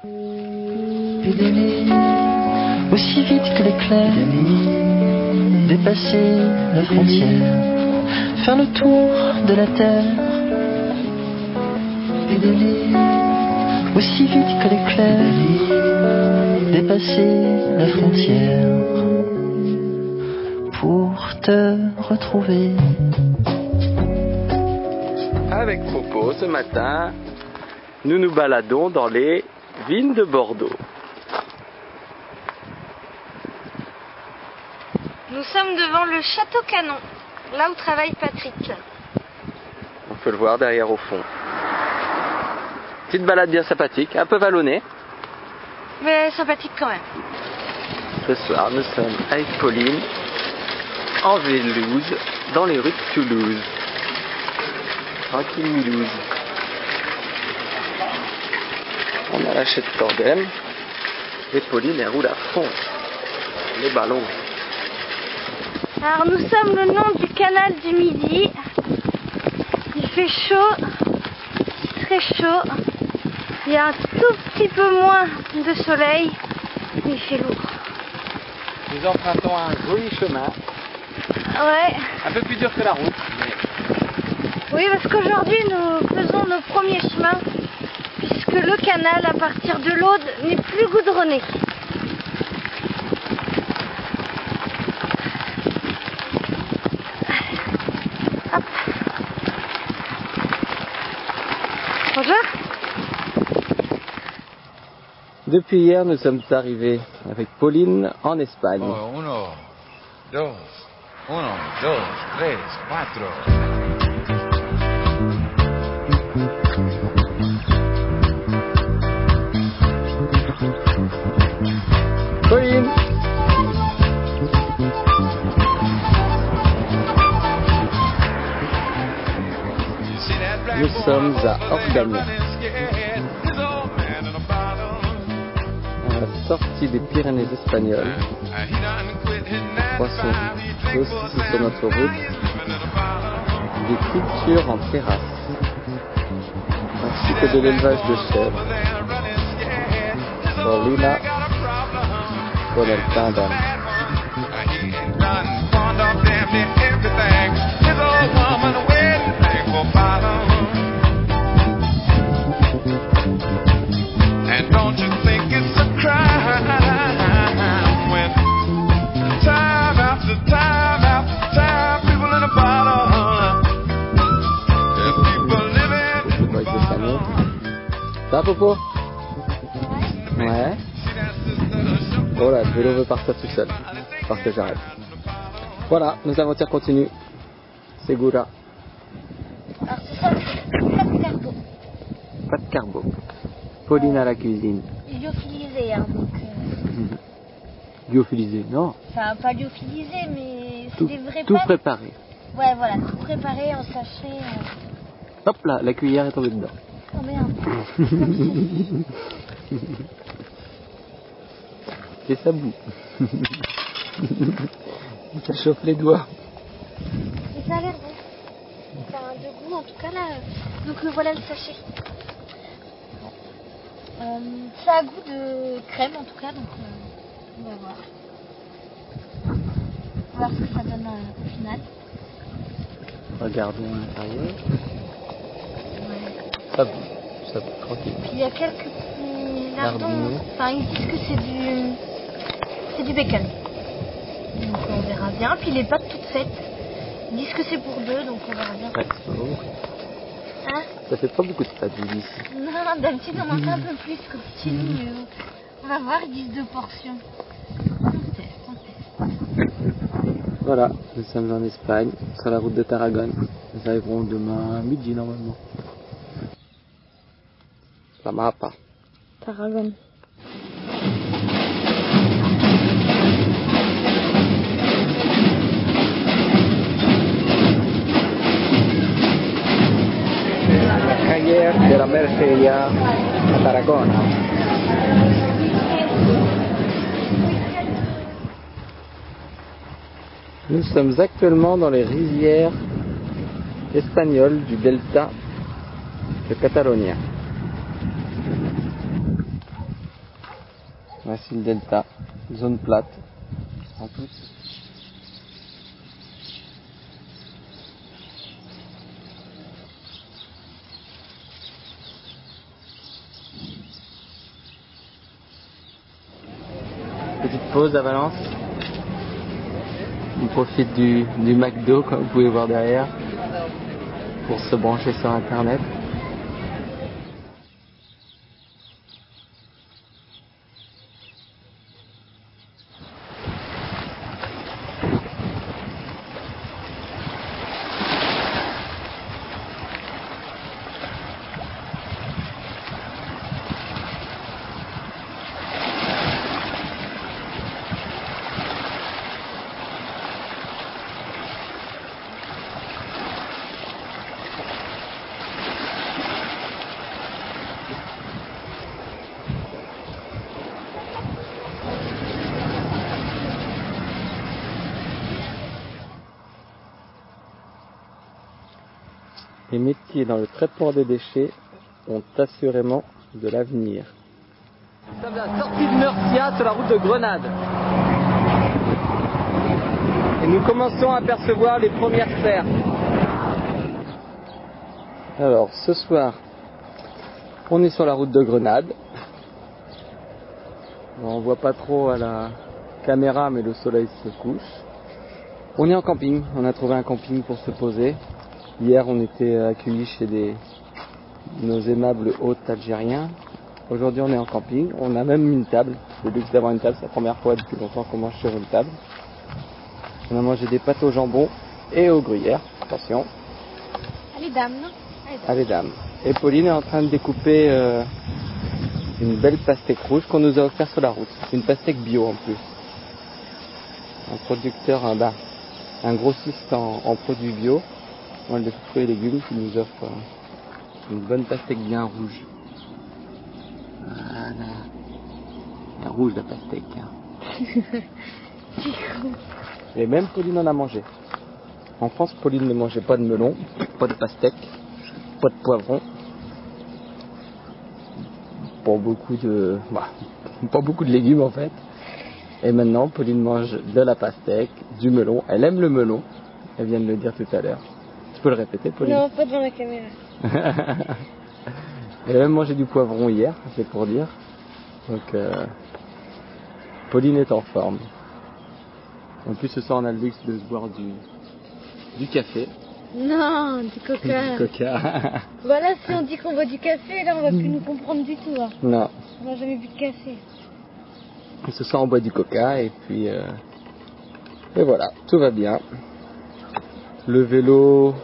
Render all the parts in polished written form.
Pédaler aussi vite que l'éclair, dépasser la frontière, faire le tour de la terre. Pédaler aussi vite que l'éclair, dépasser la frontière pour te retrouver. Avec Popo, ce matin, nous nous baladons dans les vignes de Bordeaux. Nous sommes devant le château Canon, là où travaille Patrick. On peut le voir derrière au fond. Petite balade bien sympathique, un peu vallonnée. Mais sympathique quand même. Ce soir, nous sommes avec Pauline, en Vélouse, dans les rues de Toulouse. Tranquille Mulhouse. On a lâché de tandem et Pauline elle roule à fond. Les ballons. Alors nous sommes le long du canal du Midi. Il fait chaud, très chaud. Il y a un tout petit peu moins de soleil, mais il fait lourd. Nous empruntons un joli chemin. Ouais. Un peu plus dur que la route. Mais... Oui, parce qu'aujourd'hui nous faisons nos premiers chemins, puisque le canal à partir de l'Aude n'est plus goudronné. Hop. Bonjour. Depuis hier, nous sommes arrivés avec Pauline en Espagne. Oh, 1, 2, 1, 2, 3, 4. Pauline! Nous sommes à Orgagna, à la sortie des Pyrénées espagnoles. Poissons aussi sur notre route, des cultures en terrasse, ainsi que de l'élevage de chèvres. Paulina con el tandem. Ça va Popo? Ouais. Oh là, le vélo veut partir tout seul. Parce que j'arrête. Voilà, nos aventures continuent. Segura. Alors ce soir, pas de carbo. Pas de carbo. Pauline à la cuisine. Lyophilisé, hein, donc... Lyophilisé, non. Enfin, pas lyophilisé, mais c'est Tout, des vrais tout pâtes. préparé. Ouais, voilà, tout préparé en sachet. Hop là, la cuillère est tombée dedans. Oh merde. Et ça boue. Ça chauffe les doigts. Et ça a l'air bon. Enfin, de goût en tout cas là. Donc le voilà le sachet. Ça a goût de crème en tout cas, donc on va voir. On va voir ce que ça donne au final. Regardons l'intérieur. Ouais. Ça boue, tranquille. Puis il y a quelques petits lardons. Lardons. Enfin ils disent que c'est du bacon. Donc on verra bien. Puis les pâtes toutes faites. Ils disent que c'est pour deux, donc on verra bien. Ouais, c'est pas beaucoup. Hein? Ça fait pas beaucoup de pâtes, je dis ici. Non, d'habitude on en fait un peu plus comme chez nous, mais on va voir, ils disent 2 portions. On teste. Voilà, nous sommes en Espagne, sur la route de Tarragone. Nous arriverons demain à midi normalement. La mappa. Tarragone. Calle de la Merceria à Tarragona. Nous sommes actuellement dans les rizières espagnoles du delta de Catalogne. Voici le delta, zone plate. En plus. Petite pause à Valence. On profite du McDo, comme vous pouvez voir derrière, pour se brancher sur internet. Les métiers dans le traitement des déchets ont assurément de l'avenir. Nous sommes à la sortie de Murcia sur la route de Grenade. Et nous commençons à apercevoir les premières sphères. Alors, ce soir, on est sur la route de Grenade. On voit pas trop à la caméra, mais le soleil se couche. On est en camping, on a trouvé un camping pour se poser. Hier, on était accueillis chez nos aimables hôtes algériens. Aujourd'hui, on est en camping. On a même une table. Le luxe d'avoir une table, c'est la première fois depuis longtemps qu'on mange sur une table. On a mangé des pâtes au jambon et aux gruyères. Attention. Allez, dames, non? Allez, dames. Et Pauline est en train de découper une belle pastèque rouge qu'on nous a offert sur la route. Une pastèque bio en plus. Un producteur, un grossiste en produits bio. De fruits et légumes qui nous offre une bonne pastèque bien rouge. Voilà. Elle est rouge la pastèque. Et même Pauline en a mangé. En France, Pauline ne mangeait pas de melon, pas de pastèque, pas de poivron. Pas beaucoup de légumes en fait. Et maintenant, Pauline mange de la pastèque, du melon. Elle aime le melon. Elle vient de le dire tout à l'heure. Tu peux le répéter, Pauline? Non, pas devant la caméra. Elle a même mangé du poivron hier, c'est pour dire. Donc, Pauline est en forme. En plus, ce soir, on a le luxe de se boire du café. Non, du coca. Du coca. Voilà, si on dit qu'on boit du café, là, on va plus nous comprendre du tout. Hein. Non. On n'a jamais bu de café. Et ce soir, on boit du coca et puis... et voilà, tout va bien. Le vélo...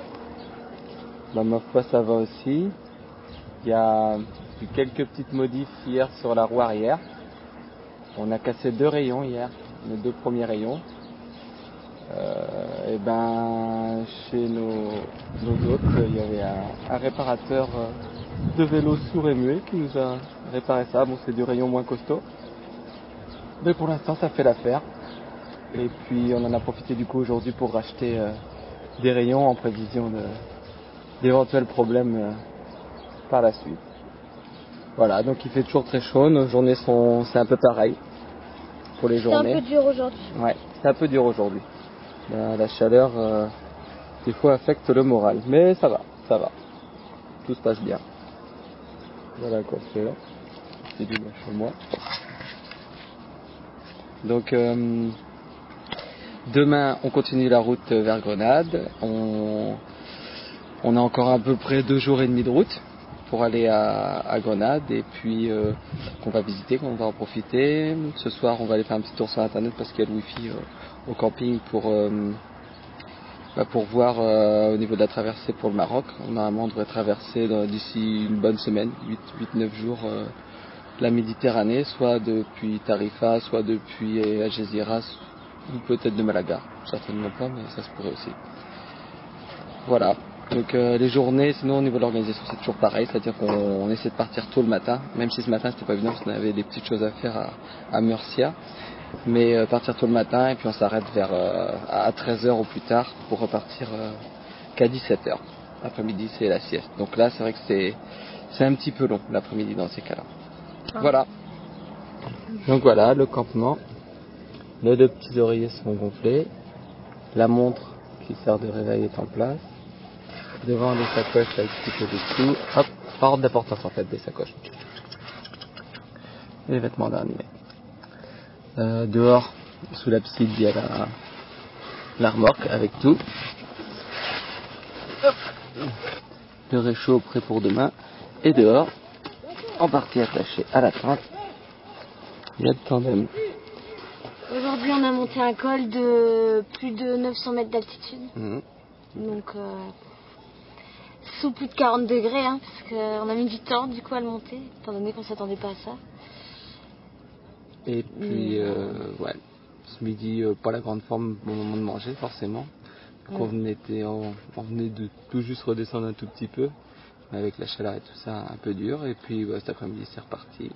ma foi, ça va aussi. Il y a eu quelques petites modifs hier sur la roue arrière. On a cassé 2 rayons hier, nos 2 premiers rayons. Et chez nos autres, il y avait un réparateur de vélo sourd et muet qui nous a réparé ça. Bon, c'est des rayons moins costauds. Mais pour l'instant, ça fait l'affaire. Et puis, on en a profité du coup aujourd'hui pour racheter des rayons en prévision d'éventuels problèmes par la suite. Voilà, donc il fait toujours très chaud, nos journées c'est un peu pareil pour les journées. C'est un peu dur aujourd'hui. Ouais, c'est un peu dur aujourd'hui. La chaleur, des fois affecte le moral, mais ça va. Tout se passe bien. Voilà quoi, c'est là. C'est du bon chez moi. Donc, demain, on continue la route vers Grenade. On a encore à peu près 2 jours et demi de route pour aller à Grenade et puis qu'on va visiter, qu'on va en profiter. Ce soir, on va aller faire un petit tour sur internet parce qu'il y a le wifi au camping pour voir au niveau de la traversée pour le Maroc. Normalement, on devrait traverser d'ici une bonne semaine, 8-9 jours, la Méditerranée, soit depuis Tarifa, soit depuis Algeciras ou peut-être de Malaga. Certainement pas, mais ça se pourrait aussi. Voilà. Donc les journées, sinon au niveau de l'organisation c'est toujours pareil, c'est-à-dire qu'on essaie de partir tôt le matin, même si ce matin c'était pas évident parce qu'on avait des petites choses à faire à Murcia, mais partir tôt le matin et puis on s'arrête à 13h au plus tard pour repartir qu'à 17h. L'après-midi c'est la sieste. Donc là c'est vrai que c'est un petit peu long l'après-midi dans ces cas-là. Voilà. Donc voilà, le campement. Nos deux petits oreillers sont gonflés. La montre qui sert de réveil est en place. Devant les sacoches avec petit peu de tout. Hop, hors d'importance en fait des sacoches. Les vêtements derniers. Dehors, sous la piscine, il y a la remorque avec tout. Hop. Le réchaud prêt pour demain. Et dehors, en partie attaché à la tente, il y a le tandem. Aujourd'hui, on a monté un col de plus de 900 mètres d'altitude. Donc, sous plus de 40 degrés, hein, parce qu'on a mis du temps du coup à le monter, étant donné qu'on s'attendait pas à ça. Et puis, ouais, ce midi, pas la grande forme au moment de manger, forcément. Donc on venait de tout juste redescendre un tout petit peu, mais avec la chaleur et tout ça, un peu dur. Et puis, cet après-midi, c'est reparti.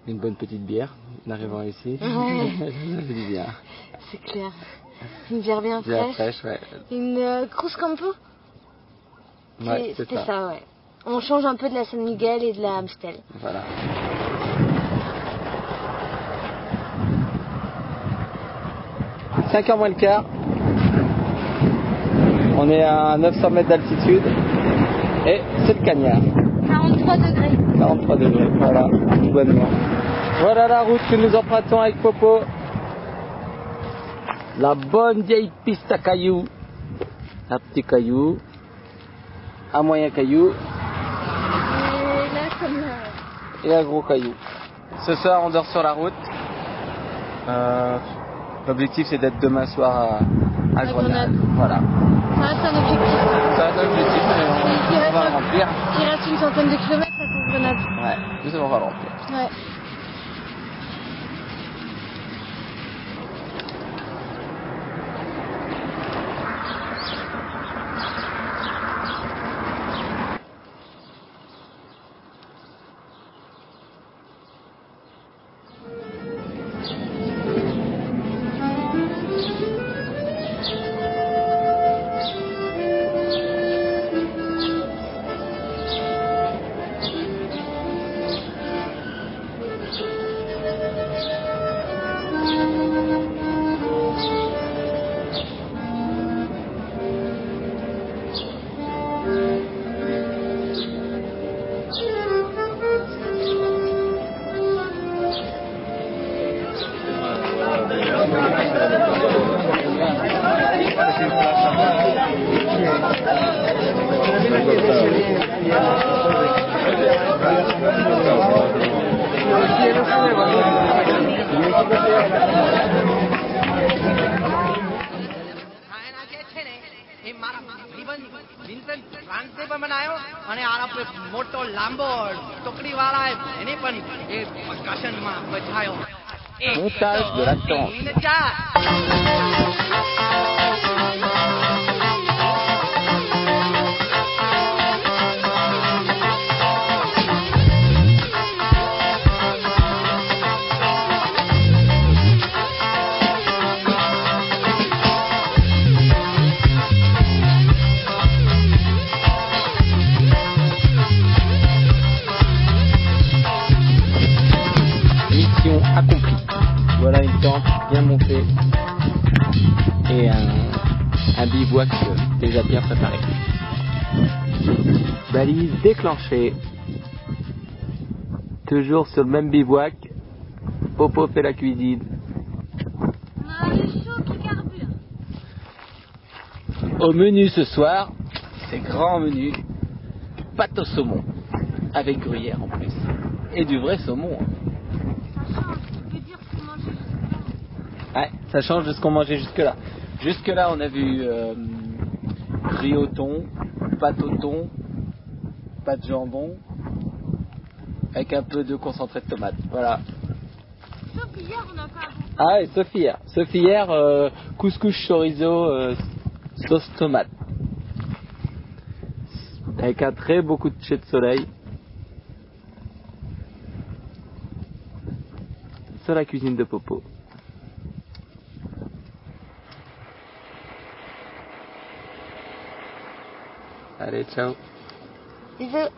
Une bonne petite bière en arrivant ici. Ouais. Ça fait du bien. C'est clair. Une bière bien Bière fraîche. fraîche, ouais. Une Cruz Campo. Ouais, c'est C'était ça. ça, ouais. On change un peu de la San Miguel et de la Amstel. Voilà. « 5h moins le quart. On est à 900 mètres d'altitude. Et c'est le cagnard. 43 degrés. 43 degrés, voilà, tout bonnement. Voilà la route que nous empruntons avec Popo. La bonne vieille piste à cailloux. Un petit caillou. Un moyen caillou. Et là, comme là. Et un gros caillou. Ce soir, on dort sur la route. L'objectif, c'est d'être demain soir à Grenade. Voilà. Ça reste un objectif. Ça reste un objectif, mais on va le remplir. Il reste une centaine de kilomètres à Grenade. Ouais, nous on va le remplir. Ouais. મોટો લાંબો ટોકડી વાળા એને પણ એ પ્રકાશનમાં બચાયો Montage de la tente. Mission accomplie. Voilà une tente bien montée et un bivouac déjà bien préparé. Balise déclenchée. Toujours sur le même bivouac. Popo fait la cuisine. On a le chaud qui carbure. Au menu ce soir, c'est grand menu. Pâte au saumon. Avec gruyère en plus. Et du vrai saumon. Ouais, ça change de ce qu'on mangeait jusque-là. Jusque-là, on a vu riz au thon, pâte au thon, pâte jambon, avec un peu de concentré de tomate. Voilà. Sauf hier, on a pas. Ah, et sauf hier. Sauf hier, couscous chorizo, sauce tomate. Avec un très beau coup de coucher de soleil. Sur la cuisine de Popo. Allez, ciao. Bisous.